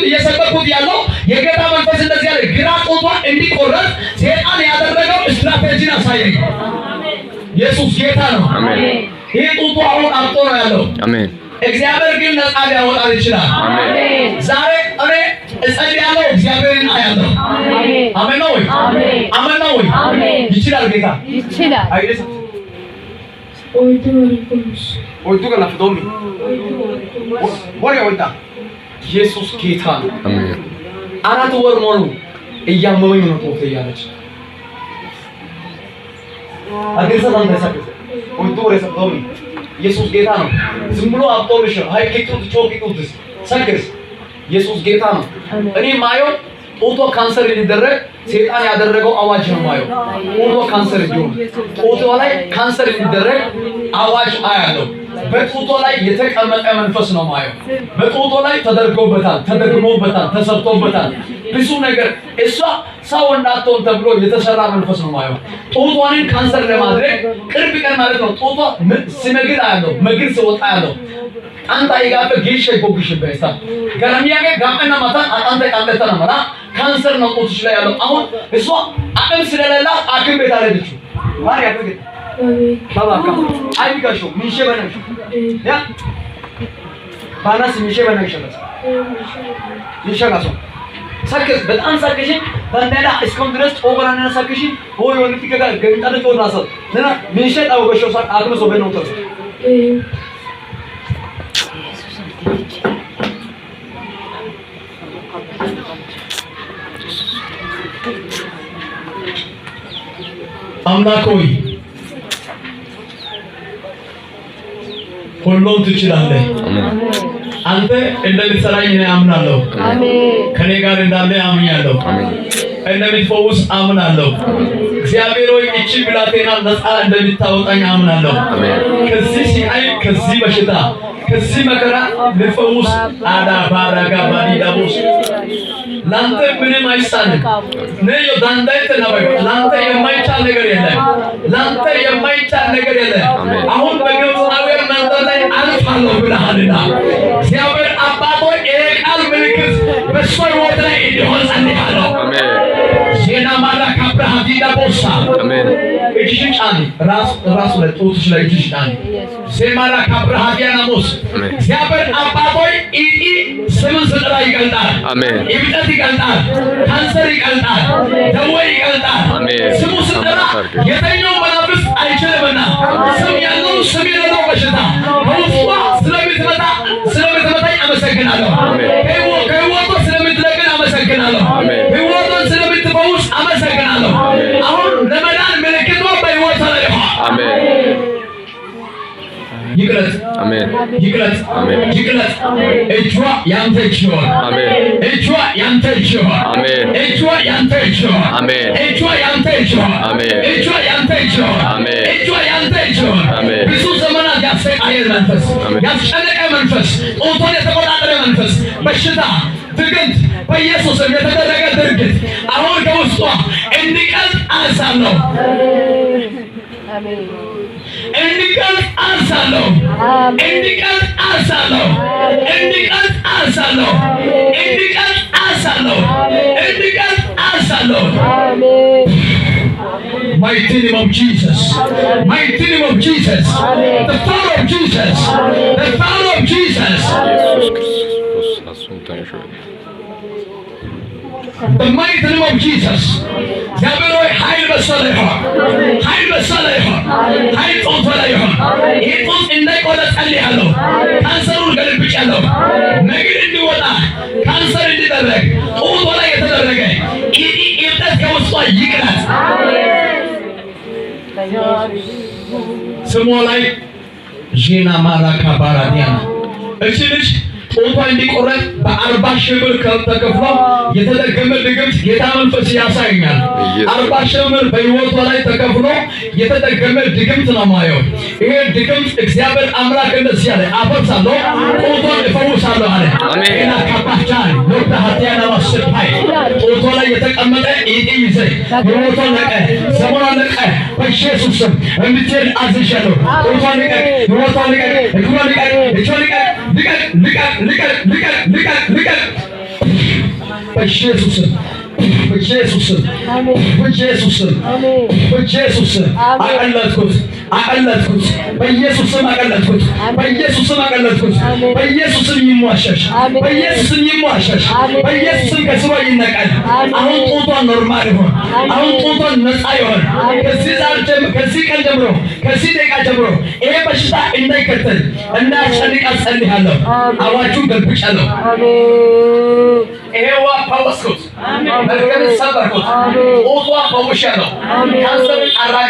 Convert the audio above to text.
እየሰበኩት ያለው የጌታ መንፈስ እንደዚህ ያለ ግራ ጡቷ እንዲቆረጥ ሰይጣን ያደረገው ስትራቴጂ አሳየኝ። ኢየሱስ ጌታ ነው። አሜን። ይሄ ጡቷ አሁን አብጦ ነው ያለው። አሜን። እግዚአብሔር ግን ነፃ ሊያወጣ ይችላል። አሜን። ዛሬ እኔ እጸልያለሁ፣ እግዚአብሔርን አያለሁ። አሜን። አሜን ነው ወይ? አሜን። አሜን ነው ወይ? አሜን። ይችላል ጌታ ይችላል። አይደለም ኦይቱ ገና ፍዶሚ ወሬ ኢየሱስ ጌታ ነው። አሜን። 4 ወር ሙሉ እያመመኝ ነው ጦር ያለች አገሰ ታንደሳከ ኦይቱ ወሬ ፍዶሚ ኢየሱስ ጌታ ነው። ዝም ብሎ አብጦልሽ ሃይኪቱት ቾኪቱት ሰክስ ኢየሱስ ጌታ ነው። እኔ ማየው ጦቶ ካንሰር ሊደረግ ሰይጣን ያደረገው አዋጅ ነው ማየው። ጦቶ ካንሰር ይሁን ጦቶ ላይ ካንሰር ሊደረግ አዋጅ አያለው። በጦቶ ላይ የተቀመጠ መንፈስ ነው ማየው። በጦቶ ላይ ተደርጎበታል፣ ተደግሞበታል፣ ተሰርቶበታል ብዙ ነገር። እሷ ሰው እንዳትሆን ተብሎ የተሰራ መንፈስ ነው ማየው። ጦቶንን ካንሰር ለማድረግ ቅርብ ቀን ማለት ነው ጦቶ ሲመግል አያለው፣ መግል ሲወጣ አያለው። አንተ አይጋፈ ጌሽ ጎግሽ በእሳ ገረሚያገ ጋመና ማታ አንተ ቃለተና ማራ ካንሰር ነው ጦትሽ ላይ ያለው። አሁን እሷ አቅም ስለሌላ አክም ቤት አለች ማርያ ተገ ባባካ አይጋሾ ሚሼ በነሽ ያ ባናስ ሚሼ በነሽ ይሻጋሶ ሳከስ በጣም ሳከሽ ባንዳላ እስኮም ድረስ ኦገራና ሳከሽ ሆይ ወንት ይገጋ ገንጣለ ጦናሰ ነና ሚሼ ጣውገሾ ሳ አክም ሶ በነው ተስ አምላክ ሆይ ሁሉን ትችላለህ። አንተ እንደምትሰራኝ እኔ አምናለሁ። ከኔ ጋር እንዳለ አምኛለሁ። እንደምትፈውስ አምናለሁ። እግዚአብሔር ሆይ እቺ ብላቴና ነፃ እንደምታወጣኝ አምናለሁ። ከዚህ ሲአይ ከዚህ በሽታ ከዚህ መከራ ልፈውስ አዳ ባራጋ ባዲ ዳቦስ ላንተ ምንም አይሳንም። ነዮ ዳንዳይተ ነው ላንተ የማይቻል ነገር የለም። ላንተ የማይቻል ነገር የለም። አሁን በግብፃውያን መንደር ላይ አልፋለሁ ብለሃልና እግዚአብሔር አባቶ የቃል ምልክት በሷ ሕይወት ላይ እንዲሆን ጸልያለሁ። አሜን። ዜና ማላካ አብርሃም ዲዳቦሳ አሜን። እጅሽን ጫኒ ራስ ላይ ጦትሽ ላይ እጅሽ ጫኒ ዜማላ ከአብርሃም ያናሞስ እግዚአብሔር አባቶይ ኢቲ ስምን ስጥራ ይቀልጣል። አሜን። ኢብጠት ይቀልጣል፣ ካንሰር ይቀልጣል፣ ደዌ ይቀልጣል። ስሙ ስጥራ የተኛው መናፍስት አይችልምና ስም ያለው ስም የሌለው በሽታ በውስጧ ስለምትመታኝ አመሰግናለሁ። ከህይወቷ ስለምትለቅን አመሰግናለሁ። ህይወቷን ስለምትፈውስ አመሰግናለሁ። አሁን ለመዳን ምልክቷ በህይወቷ ላይ ይሁን። አሜን። ይቅረት አሜን። ይቅረት አሜን። ይቅረት እጇ ያንተ ይሁን። አሜን። እጇ ያንተ ይሁን። አሜን። እጇ ያንተ ይሁን። አሜን። እጇ ያንተ ይሁን። አሜን። እጇ ያንተ ይሁን። አሜን። እጇ ያንተ ይሁን። አሜን። ብዙ ዘመናት ያሰቃየ መንፈስ፣ ያስጨነቀ መንፈስ፣ ጦቷን የተቆጣጠረ መንፈስ፣ በሽታ፣ ድግምት በኢየሱስ ስም የተደረገ ድርጊት አሁን ከውስጧ እንዲቀልጥ አዛለሁ። አሜን። እንዲቀልጥ አዛለሁ። እንዲቀልጥ አዛለሁ። እንዲቀልጥ አዛለሁ። እንዲቀልጥ አዛለሁ። እንዲቀልጥ አዛለሁ። አሜን። Mighty name of Jesus. Mighty name of Jesus. The power of Jesus. The power of Jesus. The mighty name of Jesus. እግዚአብሔር ሆይ ኃይል በሰለ ይሁን። ኃይል በሰለ ይሁን። ኃይል ጦት ላይ ይሁን። ይህ ጦት እንዳይቆረጥ ጸልያለሁ። ካንሰሩን ገልብጫለሁ። መግል እንዲወጣ ካንሰር እንዲደረግ ጦቶ ላይ የተደረገ ኢብጠት ከውስጧ ይቅረት። ስሟ ላይ ዜና ማራካ ባራዲያና እቺ ልጅ ጦቷ እንዲቆረጥ በ40,000 ብር ተከፍሎ የተደገመ ድግምት ጌታ መንፈስ ያሳየኛል። 40,000 ብር በሕይወቷ ላይ ተከፍሎ የተደገመ ድግምት ነው ማየው። ይሄ ድግምት እግዚአብሔር አምላክ እንደዚህ ያለ አፈርሳለሁ፣ ጦቷን እፈውሳለሁ አለ። አሜን። ካባቻን ሎታ ሀቲያና ማስፋይ ጦቷ ላይ የተቀመጠ ይይዘ ሕይወቷን ለቀ፣ ዘመኗን ለቀ። በኢየሱስ ስም እንድትሄድ አዝዣለሁ። ጦቷን ለቀ፣ ሕይወቷን ለቀ፣ እግሯን ለቀ፣ እጇን ለቀ። ልቀቅ በኢየሱስ በኢየሱስ በኢየሱስ በኢየሱስ አቀለጥኩት በኢየሱስ አቀለጥኩት በኢየሱስ ይሟሸሽ በኢየሱስ ከስሯ ይነቃል። አሁን ጡቷን ኖርማል ይሆን። አሁን ጡቷን ነፃ ይሆን። ከዚህ ቀን ጀምሮ ከዚህ ደቂቃ ጀምሮ ይሄ በሽታ እንዳይከተል እንዳያስጨንቅ ጸልያለሁ። አዋጁን ገልብጫለሁ። ይሄዋ ፓወስኩት መርገም ሰበርኩት ጡቷን ፈውሻለሁ። ካንሰርን